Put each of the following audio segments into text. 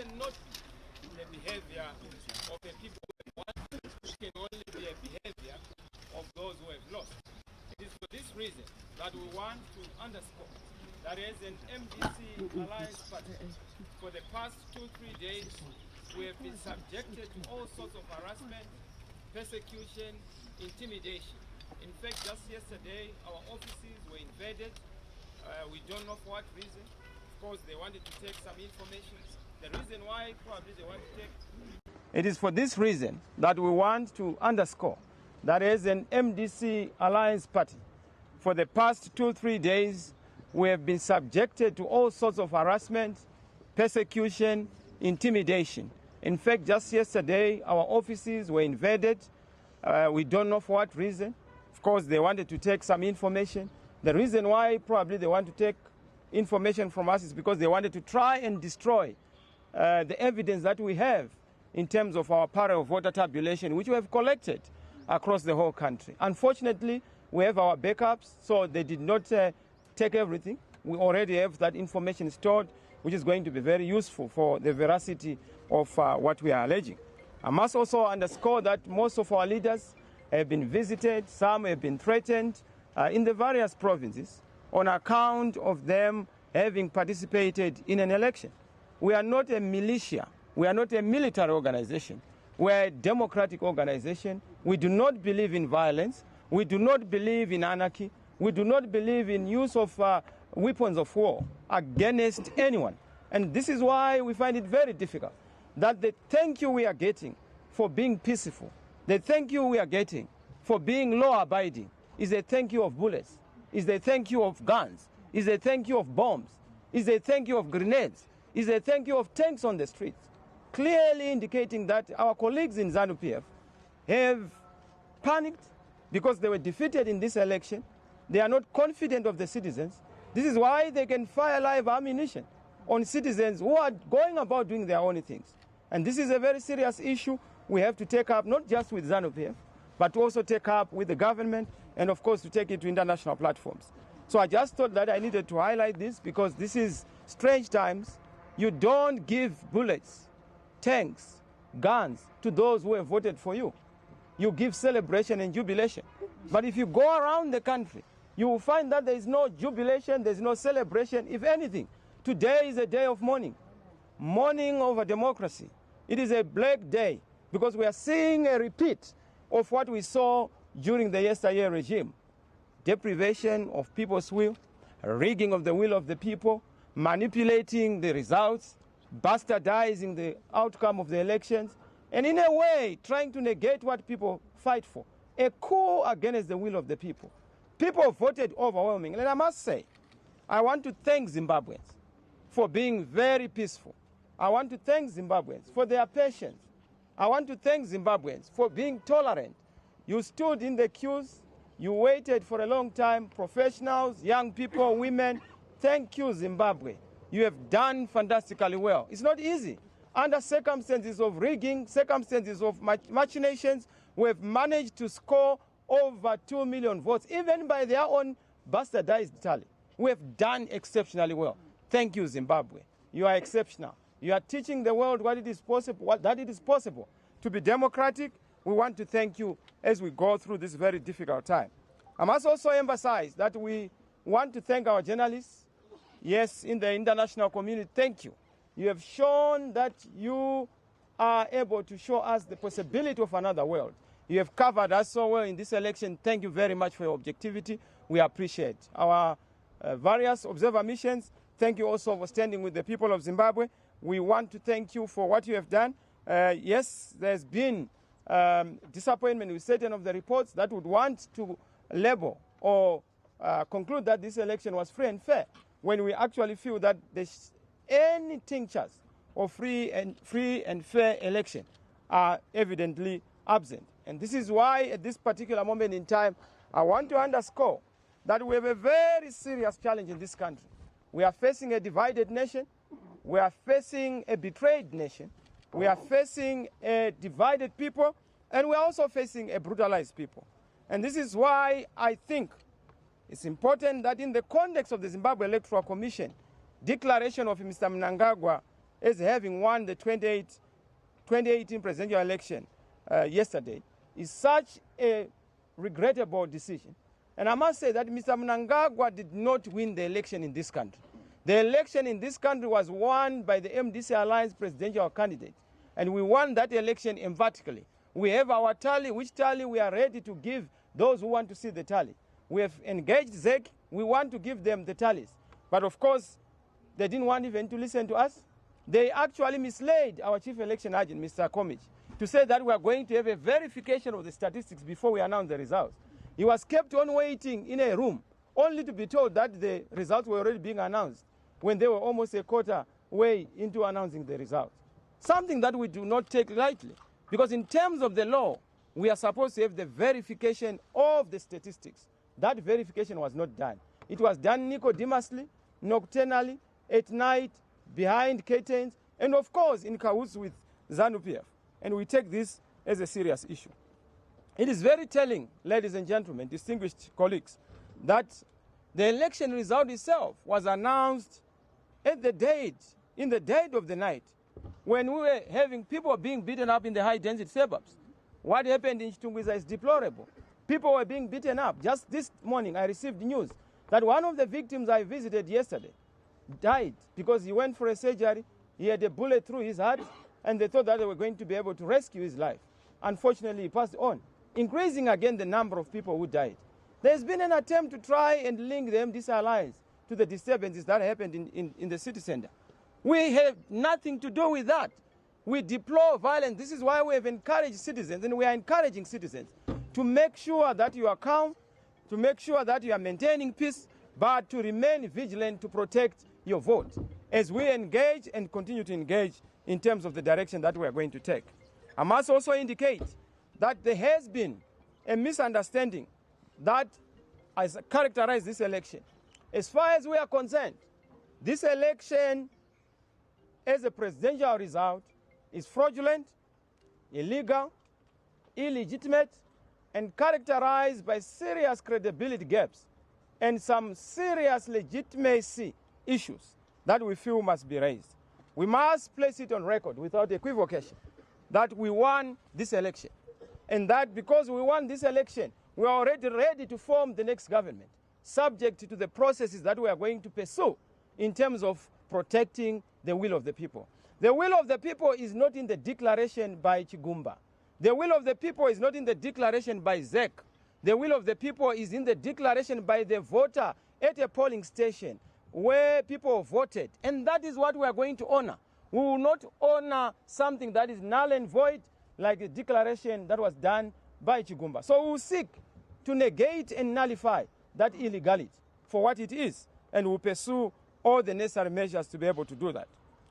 cannot be the behavior of the people who have won. It can only be a behavior of those who have lost. It is for this reason that we want to underscore that as an MDC alliance party, for the past 2-3 days, we have been subjected to all sorts of harassment, persecution, intimidation. In fact, just yesterday, our offices were invaded. We don't know for what reason. Of course, they wanted to take some information. The reason why probably they want to take... It is for this reason that we want to underscore that as an MDC alliance party, for the past 2-3 days, we have been subjected to all sorts of harassment, persecution, intimidation. In fact, just yesterday, our offices were invaded. We don't know for what reason. Of course, they wanted to take some information. The reason why probably they want to take information from us is because they wanted to try and destroy the evidence that we have in terms of our parallel voter tabulation, which we have collected across the whole country. Unfortunately, we have our backups, so they did not take everything. We already have that information stored, which is going to be very useful for the veracity of what we are alleging. I must also underscore that most of our leaders have been visited, some have been threatened in the various provinces on account of them having participated in an election. We are not a militia, we are not a military organization, we are a democratic organization. We do not believe in violence, we do not believe in anarchy, we do not believe in use of weapons of war against anyone. And this is why we find it very difficult that the thank you we are getting for being peaceful, the thank you we are getting for being law-abiding is a thank you of bullets, is a thank you of guns, is a thank you of bombs, is a thank you of grenades, is a thank you of tanks on the streets, clearly indicating that our colleagues in ZANU-PF have panicked because they were defeated in this election. They are not confident of the citizens. This is why they can fire live ammunition on citizens who are going about doing their own things. And this is a very serious issue we have to take up, not just with ZANU-PF, but to also take up with the government and, of course, to take it to international platforms. So I just thought that I needed to highlight this because this is strange times. You don't give bullets, tanks, guns to those who have voted for you. You give celebration and jubilation. But if you go around the country, you will find that there is no jubilation, there is no celebration. If anything, today is a day of mourning, mourning over democracy. It is a black day because we are seeing a repeat of what we saw during the yesteryear regime. Deprivation of people's will, rigging of the will of the people, manipulating the results, bastardizing the outcome of the elections, and in a way trying to negate what people fight for. A coup against the will of the people. People voted overwhelmingly. And I must say, I want to thank Zimbabweans for being very peaceful. I want to thank Zimbabweans for their patience. I want to thank Zimbabweans for being tolerant. You stood in the queues, you waited for a long time, professionals, young people, women. Thank you, Zimbabwe. You have done fantastically well. It's not easy. Under circumstances of rigging, circumstances of machinations, we have managed to score over 2 million votes, even by their own bastardized tally. We have done exceptionally well. Thank you, Zimbabwe. You are exceptional. You are teaching the world that it is possible to be democratic. We want to thank you as we go through this very difficult time. I must also emphasize that we want to thank our journalists. Yes, in the international community, thank you. You have shown that you are able to show us the possibility of another world. You have covered us so well in this election. Thank you very much for your objectivity. We appreciate our various observer missions. Thank you also for standing with the people of Zimbabwe. We want to thank you for what you have done. Yes, there's been disappointment with certain of the reports that would want to label or conclude that this election was free and fair, when we actually feel that there's any tinctures of free and fair election are evidently absent. And this is why at this particular moment in time, I want to underscore that we have a very serious challenge in this country. We are facing a divided nation. We are facing a betrayed nation. We are facing a divided people. And we are also facing a brutalized people. And this is why I think it's important that in the context of the Zimbabwe Electoral Commission declaration of Mr. Mnangagwa as having won the 2018 presidential election yesterday is such a regrettable decision. And I must say that Mr. Mnangagwa did not win the election in this country. The election in this country was won by the MDC Alliance presidential candidate, and we won that election emphatically. We have our tally, which tally we are ready to give those who want to see the tally. We have engaged ZEC, we want to give them the tallies. But of course, they didn't want even to listen to us. They actually misled our chief election agent, Mr. Comich, to say that we are going to have a verification of the statistics before we announce the results. He was kept on waiting in a room, only to be told that the results were already being announced when they were almost a quarter way into announcing the results. Something that we do not take lightly, because in terms of the law, we are supposed to have the verification of the statistics. That verification was not done. It was done nicodemously, nocturnally, at night, behind curtains, and of course in cahoots with ZANU-PF. And we take this as a serious issue. It is very telling, ladies and gentlemen, distinguished colleagues, that the election result itself was announced at the date, in the dead of the night, when we were having people being beaten up in the high-density suburbs. What happened in Chitungwiza is deplorable. People were being beaten up. Just this morning, I received news that one of the victims I visited yesterday died because he went for a surgery, he had a bullet through his heart, and they thought that they were going to be able to rescue his life. Unfortunately, he passed on, increasing again the number of people who died. There's been an attempt to try and link the MDC Alliance to the disturbances that happened in the city center. We have nothing to do with that. We deplore violence. This is why we have encouraged citizens, and we are encouraging citizens to make sure that you are calm, to make sure that you are maintaining peace, but to remain vigilant to protect your vote as we engage and continue to engage in terms of the direction that we are going to take. I must also indicate that there has been a misunderstanding that has characterized this election. As far as we are concerned, this election as a presidential result is fraudulent, illegal, illegitimate, and characterized by serious credibility gaps and some serious legitimacy issues that we feel must be raised. We must place it on record without equivocation that we won this election, and that because we won this election, we are already ready to form the next government, subject to the processes that we are going to pursue in terms of protecting the will of the people. The will of the people is not in the declaration by Chigumba. The will of the people is not in the declaration by ZEC. The will of the people is in the declaration by the voter at a polling station where people voted. And that is what we are going to honor. We will not honor something that is null and void like the declaration that was done by Chigumba. So we will seek to negate and nullify that illegality for what it is, and we will pursue all the necessary measures to be able to do that.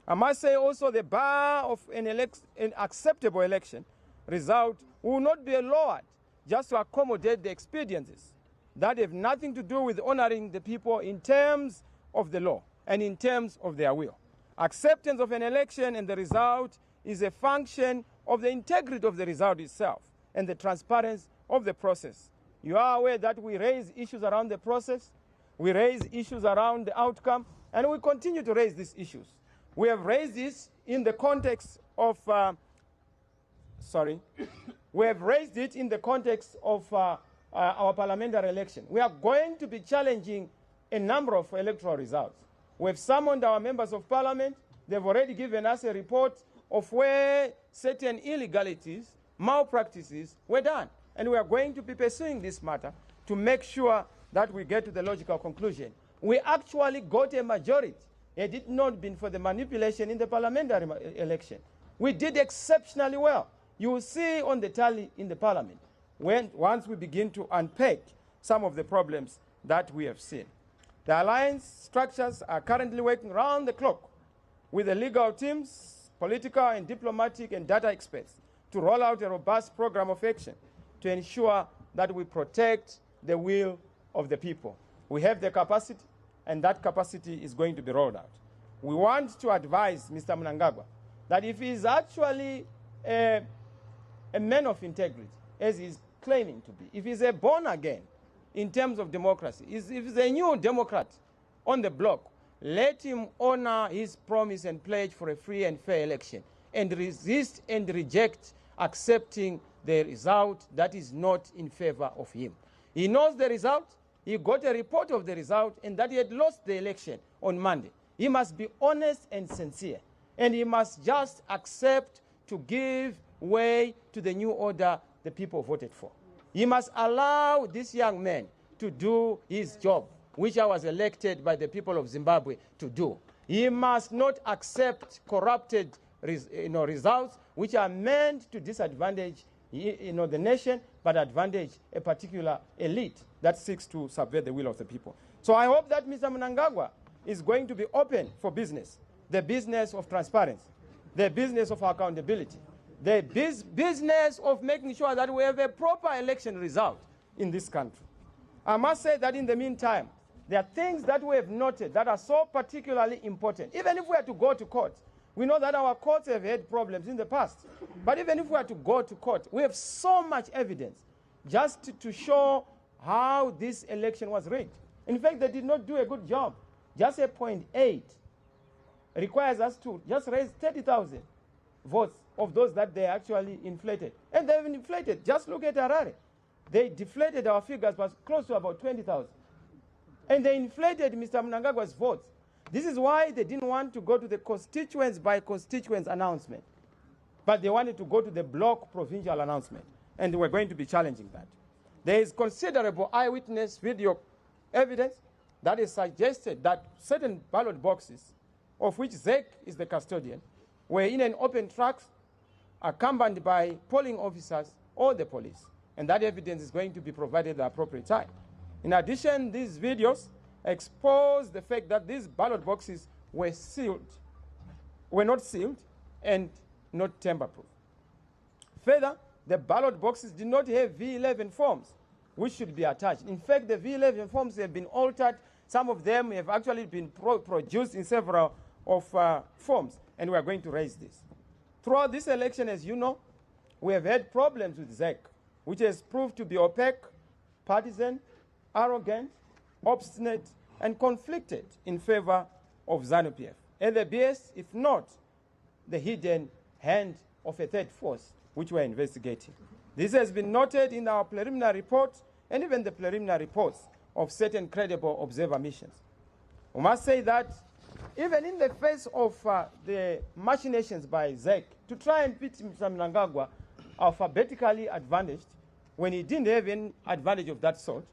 I must say also the bar of an acceptable election result will not be lowered just to accommodate the expediencies that have nothing to do with honoring the people in terms of the law and in terms of their will. Acceptance of an election and the result is a function of the integrity of the result itself and the transparency of the process. You are aware that we raise issues around the process, we raise issues around the outcome, and we continue to raise these issues. We have raised this in the context of, we have raised it in the context of our parliamentary election. We are going to be challenging a number of electoral results. We have summoned our members of parliament. They've already given us a report of where certain illegalities, malpractices were done. And we are going to be pursuing this matter to make sure that we get to the logical conclusion. We actually got a majority. Had it not been for the manipulation in the parliamentary election, we did exceptionally well. You will see on the tally in the parliament once we begin to unpack some of the problems that we have seen. The alliance structures are currently working round the clock with the legal teams, political and diplomatic and data experts to roll out a robust program of action to ensure that we protect the will of the people. We have the capacity, and that capacity is going to be rolled out. We want to advise Mr. Mnangagwa that if he is actually a man of integrity, as he is claiming to be, if he's a born again in terms of democracy, if he's a new Democrat on the block, let him honor his promise and pledge for a free and fair election and resist and reject accepting the result that is not in favor of him. He knows the result. He got a report of the result and that he had lost the election on Monday. He must be honest and sincere, and he must just accept to give way to the new order the people voted for. He must allow this young man to do his job, which I was elected by the people of Zimbabwe to do. He must not accept corrupted results which are meant to disadvantage the nation, but advantage a particular elite that seeks to subvert the will of the people. So I hope that Mr. Mnangagwa is going to be open for business, the business of transparency, the business of accountability, the business of making sure that we have a proper election result in this country. I must say that in the meantime, there are things that we have noted that are so particularly important. Even if we are to go to court, we know that our courts have had problems in the past. But even if we are to go to court, we have so much evidence just to show how this election was rigged. In fact, they did not do a good job. Just a 0.8 requires us to just raise 30,000 votes of those that they actually inflated. And they've inflated. Just look at Harare. They deflated our figures by close to about 20,000. And they inflated Mr. Mnangagwa's votes. This is why they didn't want to go to the constituents by constituents announcement. But they wanted to go to the block provincial announcement. And we're going to be challenging that. There is considerable eyewitness video evidence that is suggested that certain ballot boxes, of which ZEC is the custodian, were in an open track accompanied by polling officers or the police. And that evidence is going to be provided at the appropriate time. In addition, these videos expose the fact that these ballot boxes were not sealed and not tamper-proof. Further, the ballot boxes did not have V11 forms, which should be attached. In fact, the V11 forms have been altered. Some of them have actually been produced in several forms, and we are going to raise this. Throughout this election, as you know, we have had problems with ZEC, which has proved to be opaque, partisan, arrogant, obstinate, and conflicted in favor of ZANU-PF. And the BS, if not the hidden hand of a third force, which we're investigating. This has been noted in our preliminary report and even the preliminary reports of certain credible observer missions. We must say that even in the face of the machinations by ZEC to try and pit Mr. Mnangagwa alphabetically advantaged, when he didn't have any advantage of that sort,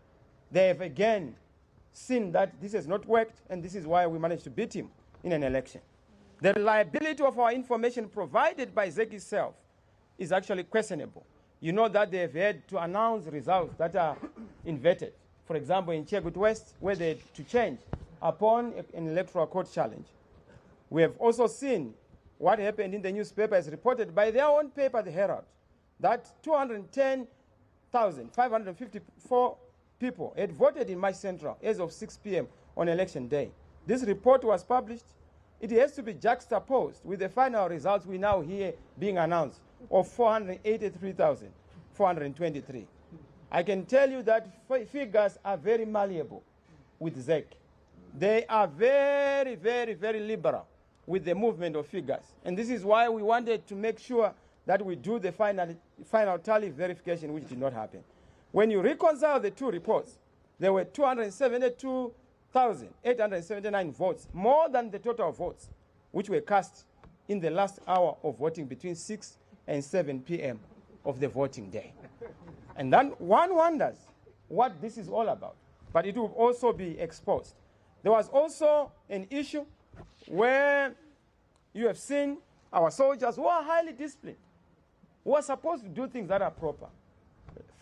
they have again seen that this has not worked, and this is why we managed to beat him in an election. The reliability of our information provided by ZEC itself is actually questionable. You know that they have had to announce results that are inverted. For example, in Chegut West, where they had to change upon an electoral court challenge. We have also seen what happened in the newspaper as reported by their own paper, The Herald, that 210,554 people had voted in March Central as of 6 p.m. on election day. This report was published. It has to be juxtaposed with the final results we now hear being announced of 483,423. I can tell you that figures are very malleable with ZEC. They are very, very, very liberal with the movement of figures. And this is why we wanted to make sure that we do the final tally verification, which did not happen. When you reconcile the two reports, there were 272,879 votes, more than the total votes, which were cast in the last hour of voting between 6 and 7 p.m. of the voting day. And then one wonders what this is all about. But it will also be exposed. There was also an issue where you have seen our soldiers who are highly disciplined, who are supposed to do things that are proper,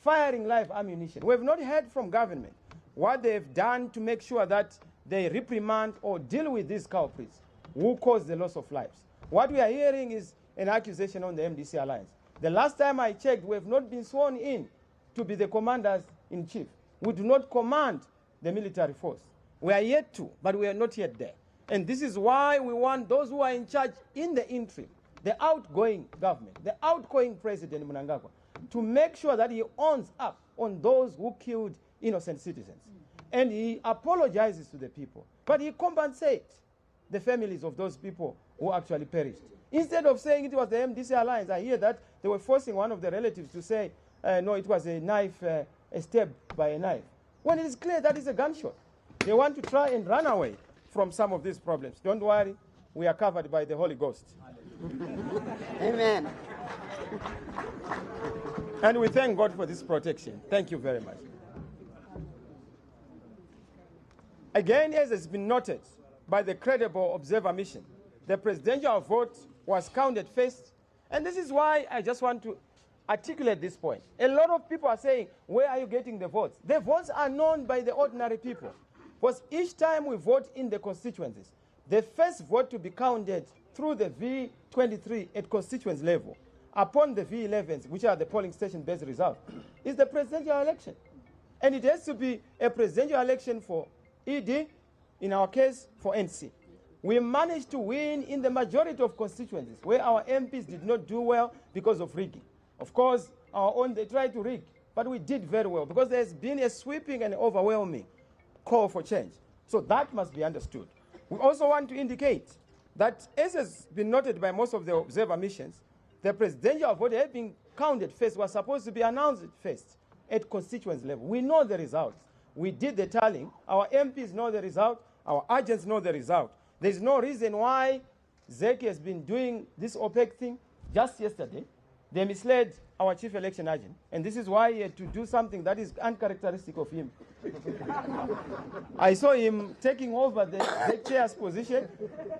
firing live ammunition. We have not heard from government what they have done to make sure that they reprimand or deal with these culprits who caused the loss of lives. What we are hearing is an accusation on the MDC alliance. The last time I checked, we have not been sworn in to be the commanders-in-chief. We do not command the military force. We are yet to, but we are not yet there. And this is why we want those who are in charge in the interim, the outgoing government, the outgoing President Mnangagwa, to make sure that he owns up on those who killed innocent citizens. And he apologizes to the people. But he compensates the families of those people who actually perished. Instead of saying it was the MDC alliance, I hear that they were forcing one of the relatives to say, no, it was a knife, a stab by a knife. When it is clear that it's a gunshot. They want to try and run away from some of these problems. Don't worry, we are covered by the Holy Ghost. Amen. And we thank God for this protection. Thank you very much. Again, as has been noted by the credible observer mission, the presidential vote was counted first. And this is why I just want to articulate this point. A lot of people are saying, where are you getting the votes? The votes are known by the ordinary people. Because each time we vote in the constituencies, the first vote to be counted through the V23 at constituency level, upon the V11s, which are the polling station-based results, is the presidential election. And it has to be a presidential election for ED, in our case, for NC. We managed to win in the majority of constituencies where our MPs did not do well because of rigging. Of course, our own, they tried to rig, but we did very well because there's been a sweeping and overwhelming call for change. So that must be understood. We also want to indicate that, as has been noted by most of the observer missions, the presidential vote had been counted first, was supposed to be announced first at constituency level. We know the results. We did the tallying. Our MPs know the result. Our agents know the result. There's no reason why Zeki has been doing this opaque thing. Just yesterday, they misled our chief election agent, and this is why he had to do something that is uncharacteristic of him. I saw him taking over the chair's position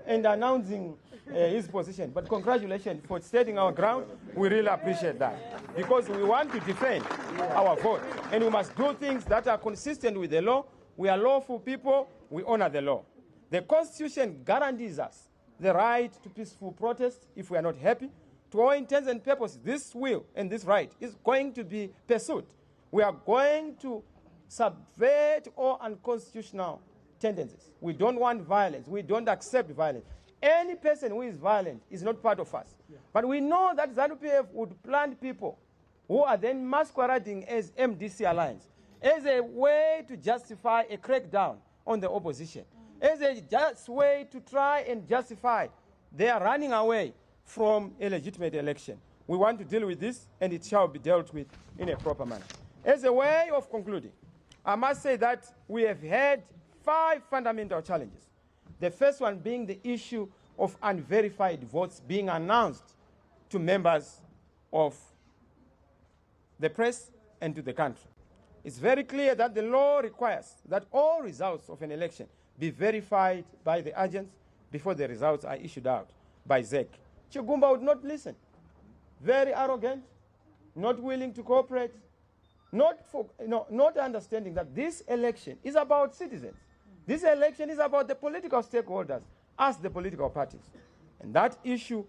and announcing his position. But congratulations for standing our ground. We really appreciate that, because we want to defend our vote, and we must do things that are consistent with the law. We are lawful people. We honor the law. The Constitution guarantees us the right to peaceful protest if we are not happy. To all intents and purposes, this will and this right is going to be pursued. We are going to subvert all unconstitutional tendencies. We don't want violence. We don't accept violence. Any person who is violent is not part of us. Yeah. But we know that ZANU-PF would plant people who are then masquerading as MDC alliance as a way to justify a crackdown on the opposition, as a just way to try and justify their running away from a legitimate election. We want to deal with this, and it shall be dealt with in a proper manner. As a way of concluding, I must say that we have had 5 fundamental challenges. The first one being the issue of unverified votes being announced to members of the press and to the country. It's very clear that the law requires that all results of an election be verified by the agents before the results are issued out by ZEC. Chigumba would not listen. Very arrogant, not willing to cooperate, not understanding that this election is about citizens. This election is about the political stakeholders, us the political parties. And that issue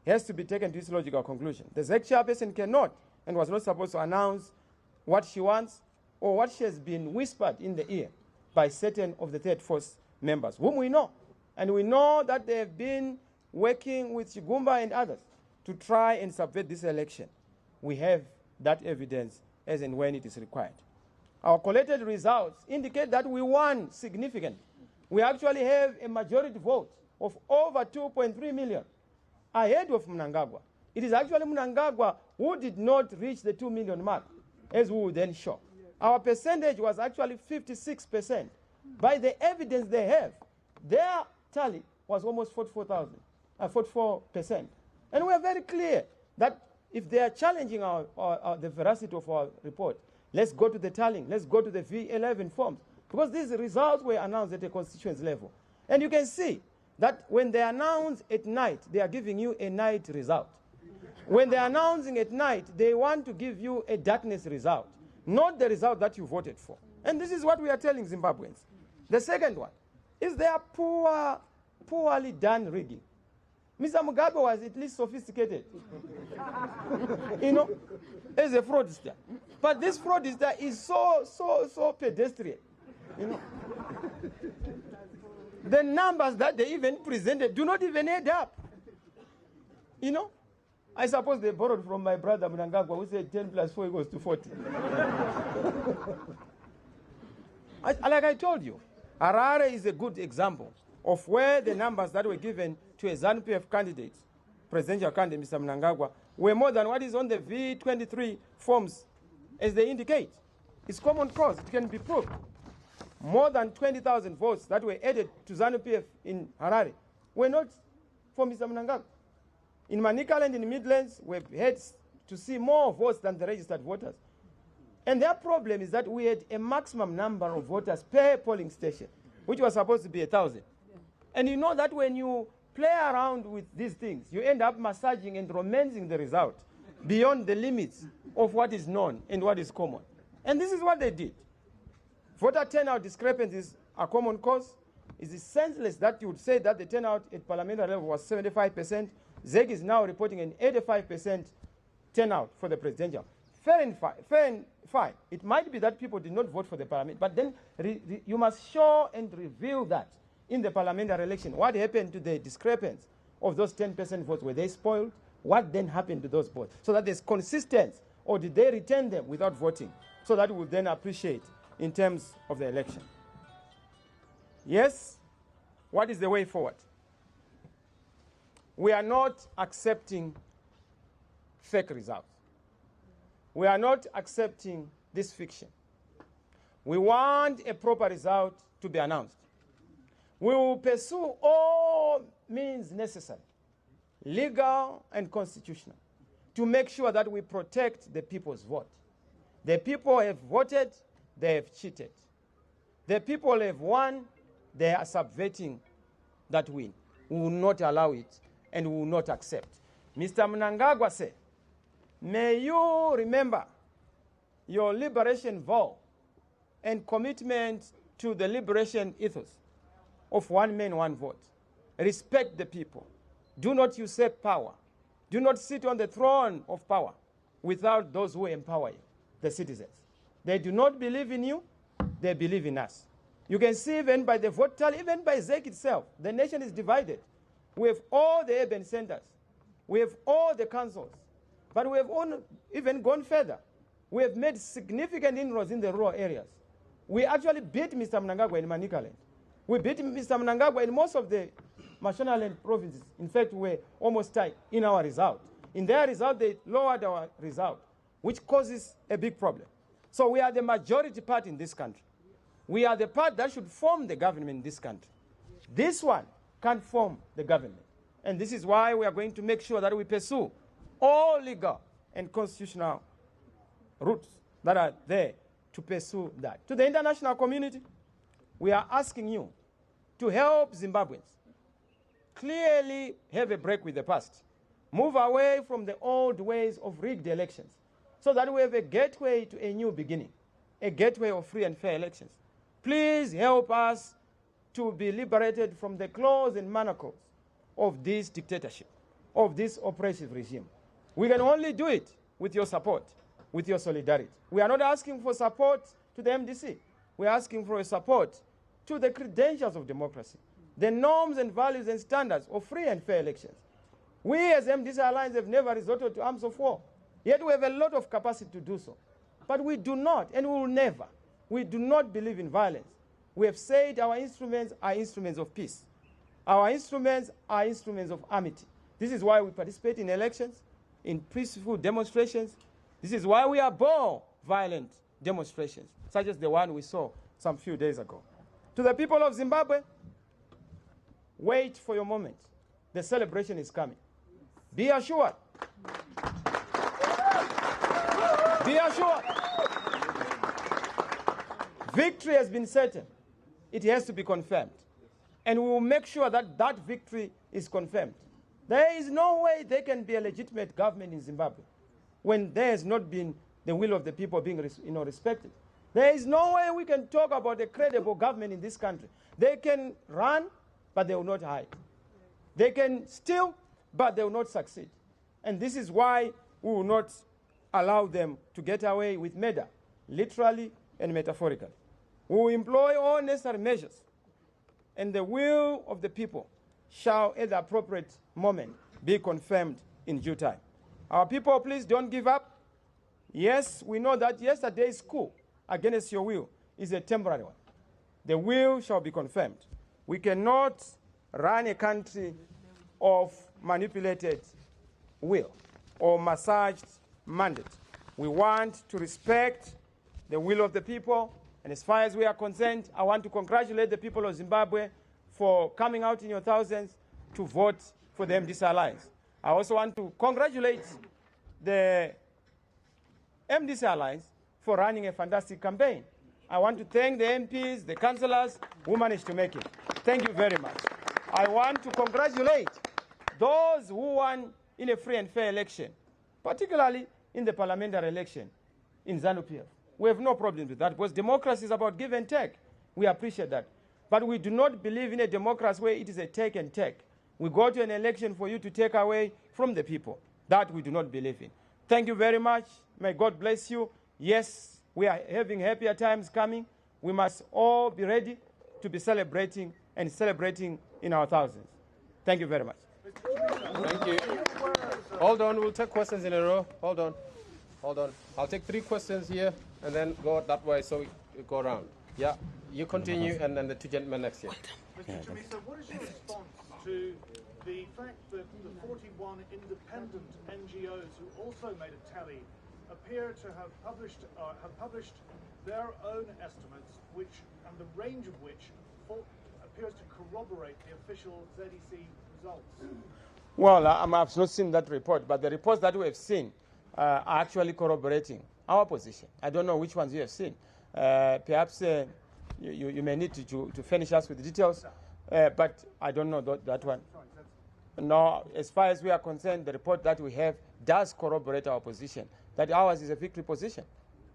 has to be taken to its logical conclusion. The ZEC chairperson cannot and was not supposed to announce what she wants or what she has been whispered in the ear by certain of the third force members, whom we know. And we know that they have been working with Chigumba and others to try and subvert this election. We have that evidence as and when it is required. Our collected results indicate that we won significantly. We actually have a majority vote of over 2.3 million ahead of Mnangagwa. It is actually Mnangagwa who did not reach the 2 million mark, as we will then show. Our percentage was actually 56%. By the evidence they have, their tally was almost 44%. And we are very clear that if they are challenging the veracity of our report, let's go to the tallying, let's go to the V11 forms, because these results were announced at a constituency level. And you can see that when they announce at night, they are giving you a night result. When they are announcing at night, they want to give you a darkness result, not the result that you voted for. And this is what we are telling Zimbabweans. The second one is their poorly done rigging. Mr. Mugabe was at least sophisticated, as a fraudster. But this fraudster is so pedestrian, The numbers that they even presented do not even add up. I suppose they borrowed from my brother Mnangagwa, who said 10 plus 4 equals to 40. Like I told you, Harare is a good example of where the numbers that were given to a ZANU-PF candidate, presidential candidate, Mr. Mnangagwa, were more than what is on the V23 forms as they indicate. It's common cause. It can be proved. More than 20,000 votes that were added to ZANU-PF in Harare were not for Mr. Mnangagwa. In Manicaland, in the Midlands, we've had to see more votes than the registered voters. And their problem is that we had a maximum number of voters per polling station, which was supposed to be 1,000. And you know that when you play around with these things, you end up massaging and romancing the result beyond the limits of what is known and what is common. And this is what they did. Voter turnout discrepancies are common cause. It is senseless that you would say that the turnout at parliamentary level was 75%. ZEG is now reporting an 85% turnout for the presidential. Fair and fine. It might be that people did not vote for the parliament, but then you must show and reveal that in the parliamentary election. What happened to the discrepancy of those 10% votes? Were they spoiled? What then happened to those votes? So that there's consistency, or did they return them without voting? So that we will then appreciate in terms of the election. Yes, what is the way forward? We are not accepting fake results. We are not accepting this fiction. We want a proper result to be announced. We will pursue all means necessary, legal and constitutional, to make sure that we protect the people's vote. The people have voted, they have cheated. The people have won, they are subverting that win. We will not allow it, and we will not accept. Mr. Mnangagwa said, may you remember your liberation vow and commitment to the liberation ethos of one man, one vote. Respect the people. Do not usurp power. Do not sit on the throne of power without those who empower you, the citizens. They do not believe in you, they believe in us. You can see even by the vote tally, even by ZEC itself, the nation is divided. We have all the urban centers. We have all the councils. But we have even gone further. We have made significant inroads in the rural areas. We actually beat Mr. Mnangagwa in Manicaland. We beat Mr. Mnangagwa in most of the Mashonaland provinces. In fact, we were almost tied in our result. In their result, they lowered our result, which causes a big problem. So we are the majority party in this country. We are the part that should form the government in this country. This one can't form the government. And this is why we are going to make sure that we pursue all legal and constitutional routes that are there to pursue that. To the international community, we are asking you to help Zimbabweans clearly have a break with the past, move away from the old ways of rigged elections, so that we have a gateway to a new beginning, a gateway of free and fair elections. Please help us to be liberated from the claws and manacles of this dictatorship, of this oppressive regime. We can only do it with your support, with your solidarity. We are not asking for support to the MDC. We are asking for a support to the credentials of democracy, the norms and values and standards of free and fair elections. We as MDC Alliance have never resorted to arms of war, yet we have a lot of capacity to do so. But we do not, and we will never. We do not believe in violence. We have said our instruments are instruments of peace. Our instruments are instruments of amity. This is why we participate in elections, in peaceful demonstrations. This is why we abhor violent demonstrations, such as the one we saw some few days ago. To the people of Zimbabwe, wait for your moment. The celebration is coming. Be assured. Be assured. Victory has been certain. It has to be confirmed. And we will make sure that that victory is confirmed. There is no way there can be a legitimate government in Zimbabwe when there has not been the will of the people being respected. There is no way we can talk about a credible government in this country. They can run, but they will not hide. They can steal, but they will not succeed. And this is why we will not allow them to get away with murder, literally and metaphorically. We will employ all necessary measures, and the will of the people shall at the appropriate moment be confirmed in due time. Our people, please don't give up. Yes, we know that yesterday's coup against your will is a temporary one. the will shall be confirmed. We cannot run a country of manipulated will or massaged mandate. We want to respect the will of the people, and as far as we are concerned, I want to congratulate the people of Zimbabwe for coming out in your thousands to vote for the MDC Alliance. I also want to congratulate the MDC Alliance for running a fantastic campaign. I want to thank the MPs, the councillors who managed to make it. Thank you very much. I want to congratulate those who won in a free and fair election, particularly in the parliamentary election in ZANU-PF. We have no problem with that because democracy is about give and take. We appreciate that. But we do not believe in a democracy where it is a take and take. We go to an election for you to take away from the people. That we do not believe in. Thank you very much. May God bless you. Yes, we are having happier times coming. We must all be ready to be celebrating and celebrating in our thousands. Thank you very much. Thank you. Hold on, we'll take questions in a row. Hold on. Hold on. I'll take 3 questions here and then go that way so we go around. Yeah, you continue and then the 2 gentlemen next here. Mr. Chamisa, what is your response to the fact that the 41 independent NGOs who also made a tally appear to have published their own estimates, and the range of which appears to corroborate the official ZEC results? Well, I've not seen that report, but the reports that we have seen are actually corroborating our position. I don't know which ones you have seen. Perhaps you may need to finish us with the details, but I don't know that one. No, as far as we are concerned, the report that we have does corroborate our position, that ours is a victory position.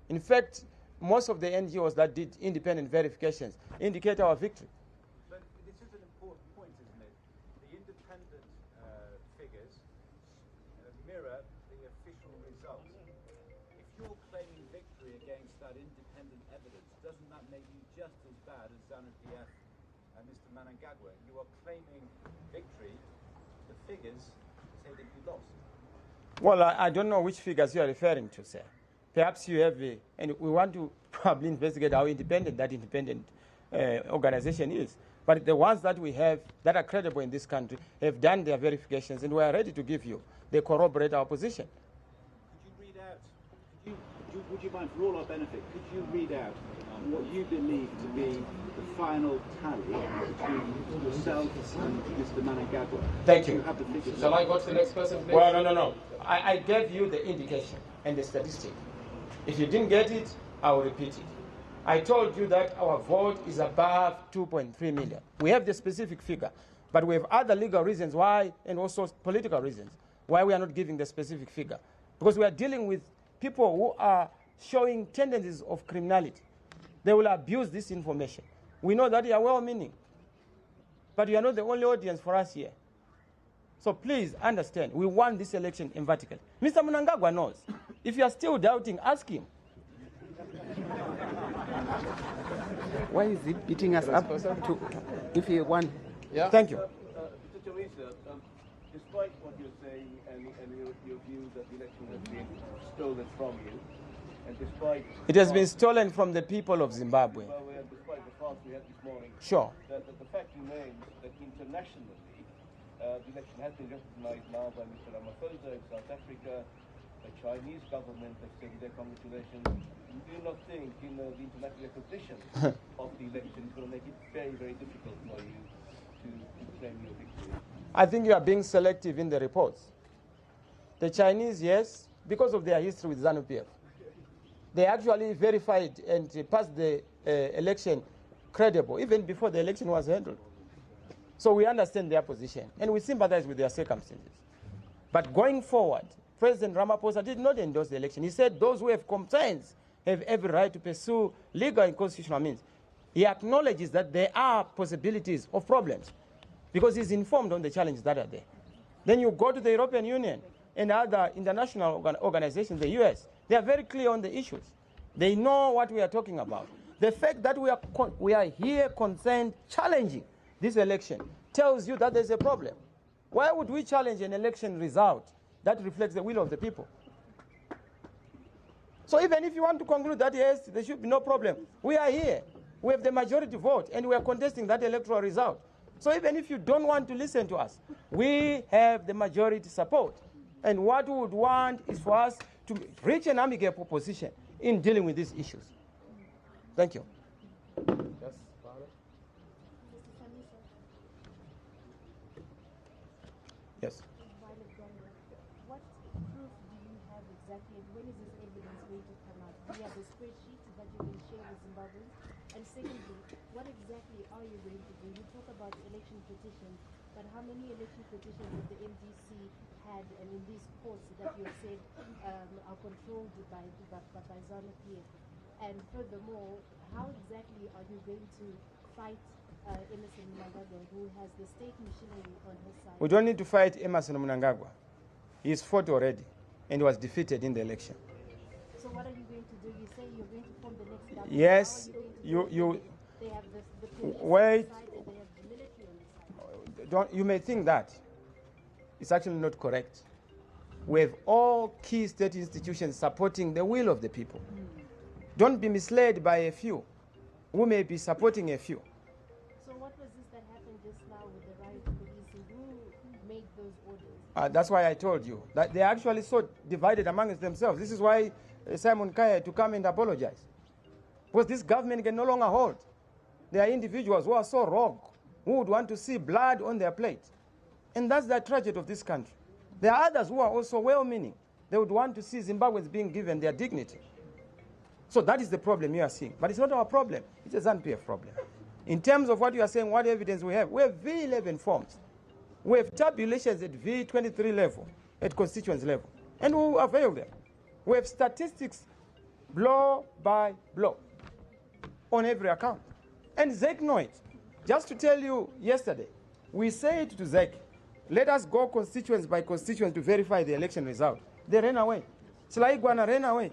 In fact, most of the NGOs that did independent verifications indicate our victory. But this is an important point, isn't it? The independent figures mirror the official results. If you're claiming victory against that independent evidence, doesn't that make you just as bad as ZANU-PF and Mr. Mnangagwa? You are claiming victory. The figures say that you lost. Well, I don't know which figures you are referring to, sir. Perhaps you have, and we want to probably investigate how independent that independent organization is. But the ones that we have that are credible in this country have done their verifications, and we are ready to give you. They corroborate our position. Could you read out, would you mind, for all our benefit, could you read out what you believe to be the final tally between yourself and Mr. Mnangagwa? Thank you. You have the figures. Shall I go to the next person, please? Well, no. I gave you the indication and the statistic. If you didn't get it, I will repeat it. I told you that our vote is above 2.3 million. We have the specific figure, but we have other legal reasons why, and also political reasons, why we are not giving the specific figure. Because we are dealing with people who are showing tendencies of criminality. They will abuse this information. We know that you are well-meaning, but you are not the only audience for us here. So please understand, we won this election emphatically. Mr. Mnangagwa knows. If you are still doubting, ask him. Why is he beating us up to, if he won? Yeah. Thank you. Mr. Chamisa, despite what you're saying and your view that the election has been stolen from you, and despite... It has been stolen from the people of Zimbabwe. And despite the fact we had this morning, Sure. that the fact remains that internationally, the election has been recognized now by Mr. Ramaphosa in South Africa. The Chinese government has said their congratulations. Do you not think the international recognition of the election is going to make it very, very difficult for you to claim your victory? I think you are being selective in the reports. The Chinese, yes, because of their history with ZANU-PF. They actually verified and passed the election credible, even before the election was handled. So we understand their position, and we sympathize with their circumstances. But going forward, President Ramaphosa did not endorse the election. He said those who have concerns have every right to pursue legal and constitutional means. He acknowledges that there are possibilities of problems because he's informed on the challenges that are there. Then you go to the European Union and other international organizations, the US, they are very clear on the issues. They know what we are talking about. The fact that we are here concerned challenging this election tells you that there's a problem. Why would we challenge an election result that reflects the will of the people? So even if you want to conclude that, yes, there should be no problem, we are here. We have the majority vote, and we are contesting that electoral result. So even if you don't want to listen to us, we have the majority support. And what we would want is for us to reach an amicable position in dealing with these issues. Thank you. Yes, Father? Yes. What proof do you have exactly, and when is this evidence going to come out? Do you have the spreadsheet that you will share with Zimbabweans? And secondly, what exactly are you going to do? You talk about election petitions, but how many election petitions have the MDC had, and in these courts that you have said are controlled by ZANU-PF? And furthermore, how exactly are you going to fight Emerson Mnangagwa, who has the state machinery on his side? We don't need to fight Emerson Mnangagwa. He's fought already and was defeated in the election. So what are you going to do? You say you're going to form the next government. Yes, you they have the police wait. on the side and they have the military on the side. You may think that. It's actually not correct. We have all key state institutions supporting the will of the people. Don't be misled by a few who may be supporting a few. So what was this that happened just now with the riot policing? Who made those orders? That's why I told you that they are actually so divided amongst themselves. This is why Simon Kaya had to come and apologize. Because this government can no longer hold. There are individuals who are so rogue, who would want to see blood on their plate. And that's the tragedy of this country. There are others who are also well-meaning. They would want to see Zimbabweans being given their dignity. So that is the problem you are seeing. But it's not our problem. It's a ZANU-PF problem. In terms of what you are saying, what evidence we have V11 forms. We have tabulations at V23 level, at constituency level. And we will avail them. We have statistics blow by blow on every account. And ZEC know it. Just to tell you, yesterday, we said to ZEC, let us go constituents by constituents to verify the election result. They ran away. Slaigwana ran away.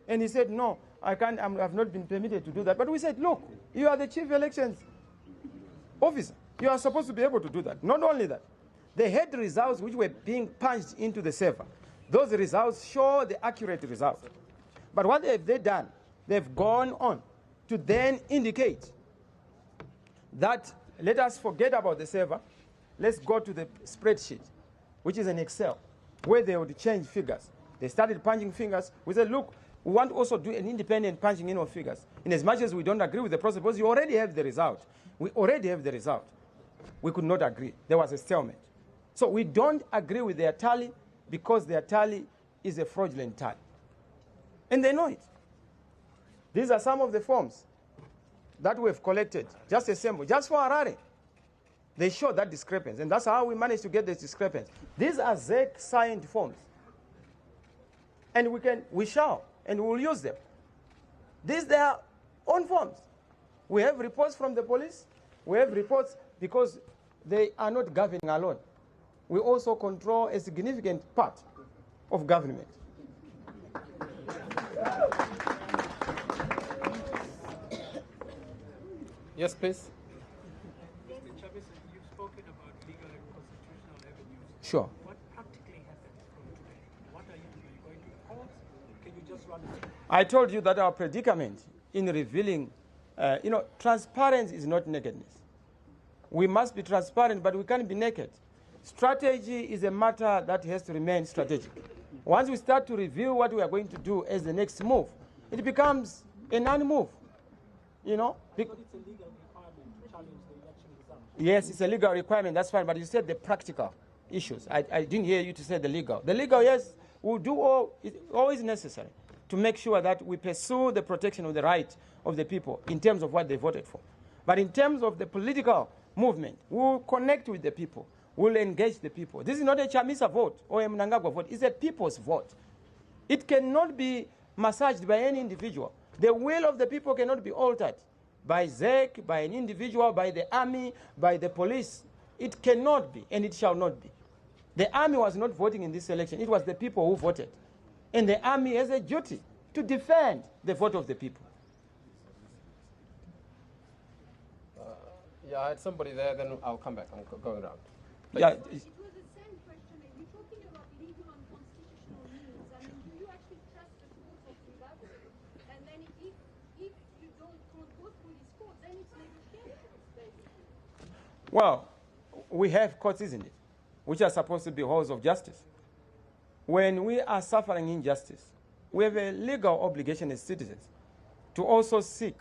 And he said, no, I can't, I've not been permitted to do that. But we said, look, you are the chief elections officer. You are supposed to be able to do that. Not only that, they had results which were being punched into the server. Those results show the accurate results. But what have they done? They've gone on to then indicate that let us forget about the server. Let's go to the spreadsheet, which is an Excel, where they would change figures. They started punching fingers. We said, look, we want to also do an independent punching in of figures. In as much as we don't agree with the process, because you already have the result. We already have the result. We could not agree. There was a stalemate. So we don't agree with their tally because their tally is a fraudulent tally. And they know it. These are some of the forms that we have collected, just a sample, just for Harare. They show that discrepancy, and that's how we managed to get this discrepancy. These are ZEC signed forms. And we shall, and we will use them. These are their own forms. We have reports from the police. We have reports because they are not governing alone. We also control a significant part of government. Yes, please. You've spoken about legal and constitutional avenues. Sure. What practically happens from today? What are you doing? Going to court? Can you just run it? I told you that our predicament in revealing, transparency is not nakedness. We must be transparent, but we can't be naked. Strategy is a matter that has to remain strategic. Once we start to reveal what we are going to do as the next move, it becomes a non-move. You know? But it's a legal requirement to challenge the election result. Yes, it's a legal requirement, that's fine, but you said the practical issues. I didn't hear you to say the legal. The legal, yes, we'll do all is necessary to make sure that we pursue the protection of the right of the people in terms of what they voted for. But in terms of the political movement, we'll connect with the people. We'll engage the people. This is not a Chamisa vote or a Mnangagwa vote. It's a people's vote. It cannot be massaged by any individual. The will of the people cannot be altered by ZEC, by an individual, by the army, by the police. It cannot be, and it shall not be. The army was not voting in this election. It was the people who voted. And the army has a duty to defend the vote of the people. Yeah, I had somebody there, then I'll come back. I'm going around. Yeah. It was the same question. You're talking about legal and constitutional means. I mean, do you actually trust the courts of Zimbabwe? And then if you don't go through these courts, Well, we have courts, isn't it, which are supposed to be halls of justice. When we are suffering injustice, we have a legal obligation as citizens to also seek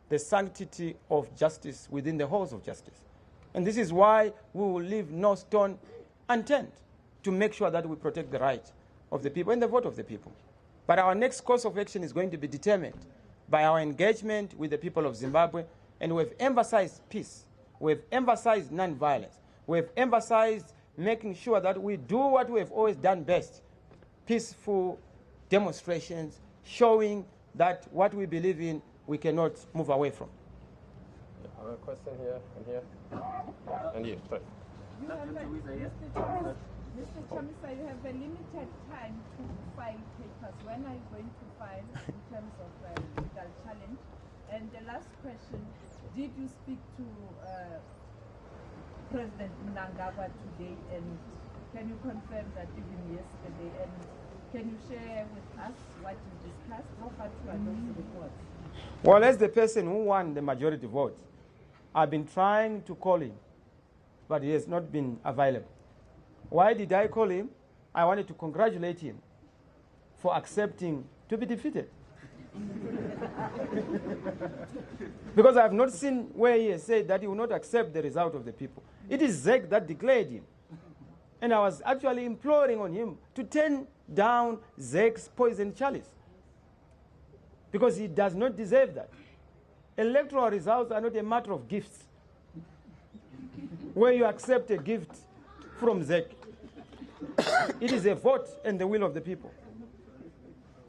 the sanctity of justice within the halls of justice. And this is why we will leave no stone unturned to make sure that we protect the right of the people and the vote of the people. But our next course of action is going to be determined by our engagement with the people of Zimbabwe, and we've emphasized peace. We've emphasized non-violence. We've emphasized making sure that we do what we have always done best, peaceful demonstrations, showing that what we believe in, we cannot move away from. I have a question here and here. And here, sorry. Mr. Chamisa, you have a limited time to file papers. When are you going to file in terms of legal challenge? And the last question, did you speak to President Mnangagwa today, and can you confirm that even yesterday, and can you share with us what you discussed? How far are those reports? Well, as the person who won the majority vote, I've been trying to call him, but he has not been available. Why did I call him? I wanted to congratulate him for accepting to be defeated. Because I have not seen where he has said that he will not accept the result of the people. It is ZEC that declared him. And I was actually imploring on him to turn down ZEC's poison chalice, because he does not deserve that. Electoral results are not a matter of gifts, where you accept a gift from ZEC. It is a vote and the will of the people.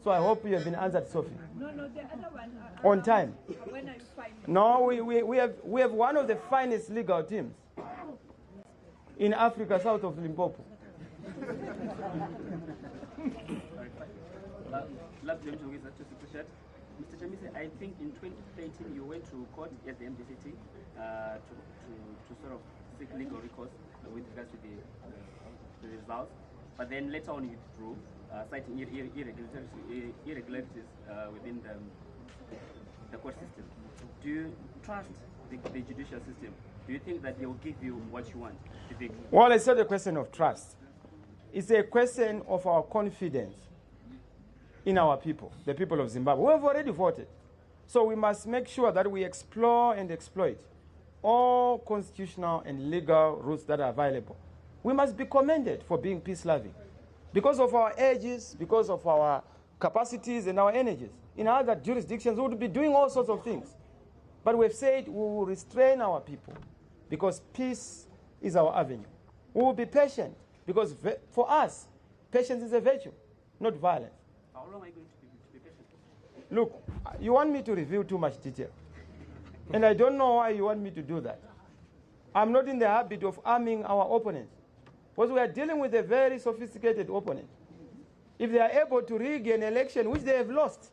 So I hope you have been answered, Sophie. No, the other one. On time. When are you filing? No, we have one of the finest legal teams in Africa, south of Limpopo. Mr. Chamisa, I think in 2013 you went to court as the MDC to sort of seek legal recourse with regards to the results, but then later on you withdrew, citing irregularities within the court system. Do you trust the judicial system? Do you think that they will give you what you want? Well, it's not a question of trust. It's a question of our confidence in our people, the people of Zimbabwe. We have already voted. So we must make sure that we explore and exploit all constitutional and legal routes that are available. We must be commended for being peace-loving because of our ages, because of our capacities and our energies. In other jurisdictions, we would be doing all sorts of things. But we've said we will restrain our people because peace is our avenue. We will be patient because for us, patience is a virtue, not violence. How long are you going to be patient? Look, you want me to reveal too much detail. And I don't know why you want me to do that. I'm not in the habit of arming our opponents, because we are dealing with a very sophisticated opponent. If they are able to rig an election which they have lost,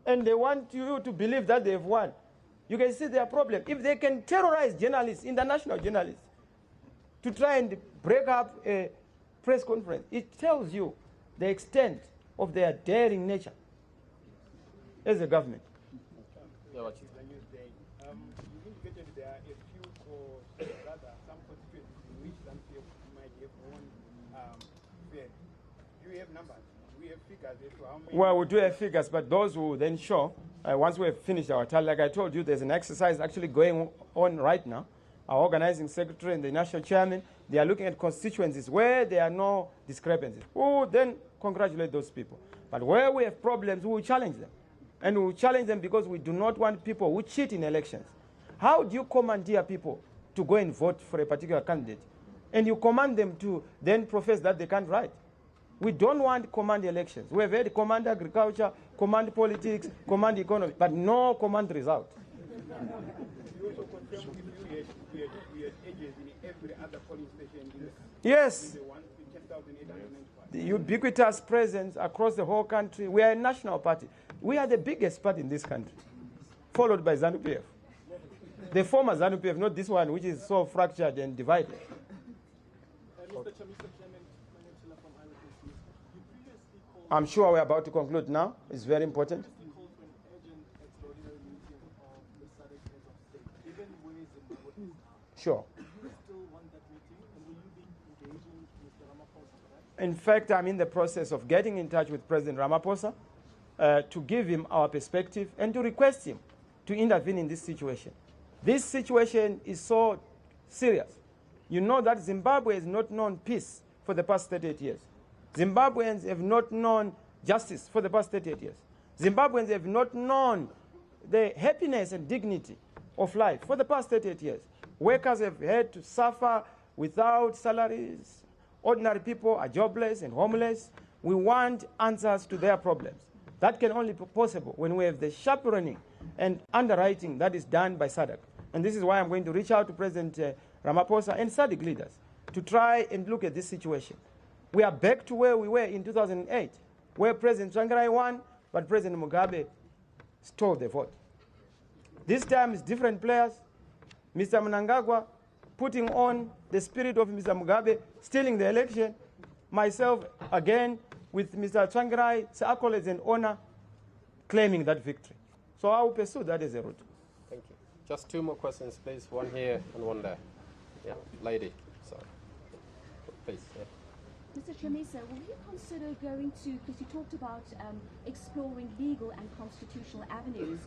and they want you to believe that they have won, you can see their problem. If they can terrorize journalists, international journalists, to try and break up a press conference, it tells you the extent of their daring nature as a government. You indicated there are a few, or rather some constituencies in which some people might have won fair. Do you have numbers? Do we have figures as to how many? Well, we do have figures, but those will then show once we have finished our tally. Like I told you, there's an exercise actually going on right now. Our organizing secretary and the national chairman, they are looking at constituencies where there are no discrepancies. We will then congratulate those people. But where we have problems, we will challenge them. And we will challenge them because we do not want people who cheat in elections. How do you commandeer people to go and vote for a particular candidate? And you command them to then profess that they can't write. We don't want command elections. We have had command agriculture, command politics, command economy, but no command result. You also confirm if we had agents in every other polling station in Yes. the 10,895. The ubiquitous presence across the whole country. We are a national party. We are the biggest party in this country, followed by ZANU-PF. The former ZANU-PF, not this one, which is so fractured and divided. Mr. Chamisa, Chairman, my name is Sila from IRPC. You previously called... I'm sure we're about to conclude now. It's very important. You called for an urgent extraordinary meeting of the SADC heads of state, given where Zimbabwe is now. Sure. Do you still want that meeting, and will you be engaging Mr. Ramaphosa for that? In fact, I'm in the process of getting in touch with President Ramaphosa to give him our perspective and to request him to intervene in this situation. This situation is so serious. You know that Zimbabwe has not known peace for the past 38 years. Zimbabweans have not known justice for the past 38 years. Zimbabweans have not known the happiness and dignity of life for the past 38 years. Workers have had to suffer without salaries. Ordinary people are jobless and homeless. We want answers to their problems. That can only be possible when we have the chaperoning and underwriting that is done by SADC. And this is why I'm going to reach out to President Ramaphosa and SADC leaders to try and look at this situation. We are back to where we were in 2008, where President Tsvangirai won, but President Mugabe stole the vote. This time it's different players. Mr. Mnangagwa putting on the spirit of Mr. Mugabe, stealing the election. Myself, again, with Mr. Tsvangirai's accolades and honor, claiming that victory. So I will pursue that as a route. Thank you. Just two more questions, please. One here and one there. Yeah, lady. Sorry. Please. Yeah. Mr. Chamisa, will you consider going to, because you talked about exploring legal and constitutional avenues,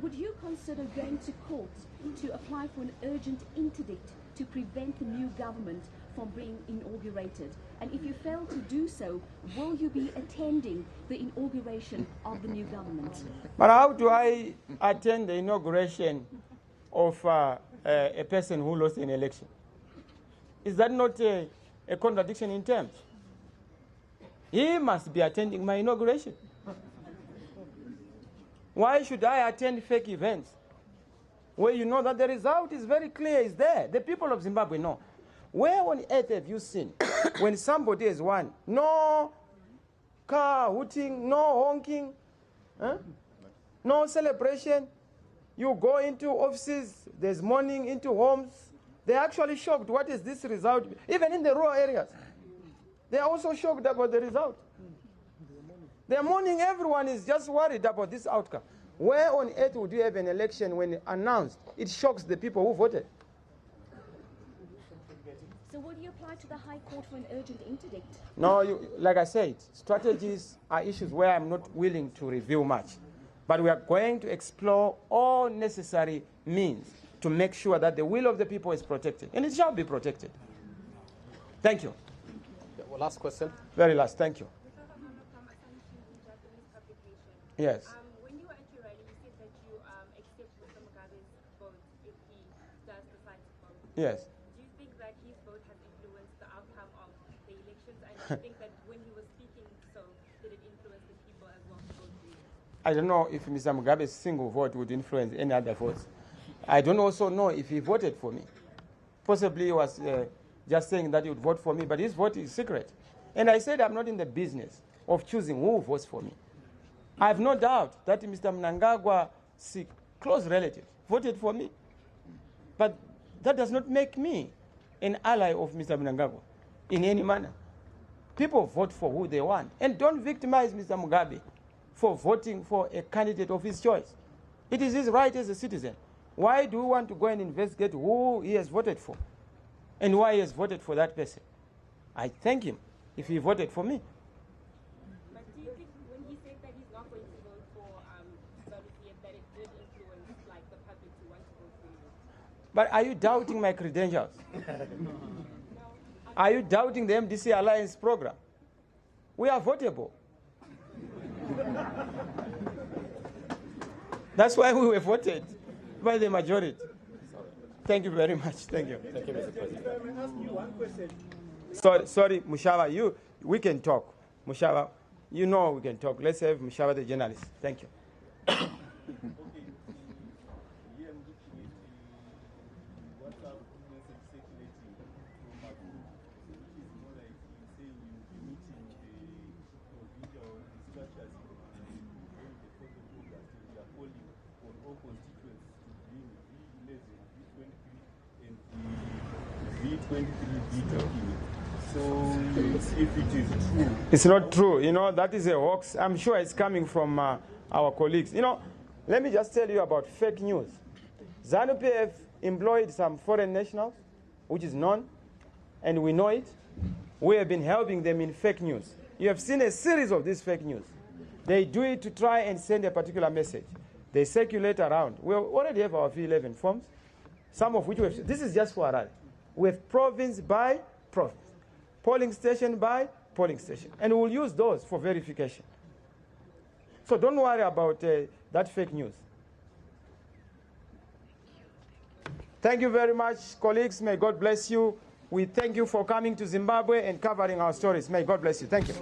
would you consider going to court to apply for an urgent interdict to prevent the new government from being inaugurated? And if you fail to do so, will you be attending the inauguration of the new government? But how do I attend the inauguration of a person who lost an election? Is that not a contradiction in terms? He must be attending my inauguration. Why should I attend fake events where you know that the result is very clear, is there? The people of Zimbabwe know. Where on earth have you seen when somebody has won? No car hooting, no honking, no celebration. You go into offices, there's mourning, into homes. They're actually shocked. What is this result? Even in the rural areas, they are also shocked about the result. They're mourning. Everyone is just worried about this outcome. Where on earth would you have an election when announced? It shocks the people who voted. So will you apply to the High Court for an urgent interdict? No, like I said, strategies are issues where I'm not willing to reveal much. But we are going to explore all necessary means to make sure that the will of the people is protected. And it shall be protected. Thank you. Yeah, well, last question. Very last. Thank you. Yes. When you were at your rally, you said that you accept Mr. Mugabe's vote if he does decide to vote. Yes. Do you think that his vote has influenced the outcome of the elections? And do you think that when he was speaking, so did it influence the people as well to vote for you? I don't know if Mr. Mugabe's single vote would influence any other votes. I don't also know if he voted for me. Possibly he was just saying that he would vote for me, but his vote is secret. And I said I'm not in the business of choosing who votes for me. I have no doubt that Mr. Mnangagwa's close relative voted for me. But that does not make me an ally of Mr. Mnangagwa in any manner. People vote for who they want. And don't victimize Mr. Mugabe for voting for a candidate of his choice. It is his right as a citizen. Why do we want to go and investigate who he has voted for and why he has voted for that person? I thank him if he voted for me. But do you think when he said that he's not going to vote for SABC, that it did influence like the public to want to vote for you? But are you doubting my credentials? Are you doubting the MDC Alliance program? We are votable. That's why we were voted by the majority. Thank you very much. Thank you. Thank you, Mr. President. If I may ask you one question. Sorry, Mushawa, we can talk. Mushawa, you know we can talk. Let's have Mushawa, the journalist. Thank you. So if it is true, it's not true. You know, that is a hoax. I'm sure it's coming from our colleagues. You know, let me just tell you about fake news. ZANU-PF employed some foreign nationals, which is known, and we know it. We have been helping them in fake news. You have seen a series of these fake news. They do it to try and send a particular message. They circulate around. We already have our V11 forms, some of which we have. This is just for Harare. We have province by province, polling station by polling station, and we'll use those for verification. So don't worry about that fake news. Thank you very much, colleagues. May God bless you. We thank you for coming to Zimbabwe and covering our stories. May God bless you. Thank you.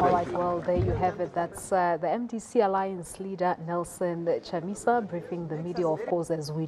All right, well, there you have it. That's the MDC Alliance leader, Nelson Chamisa, briefing the media, of course, as we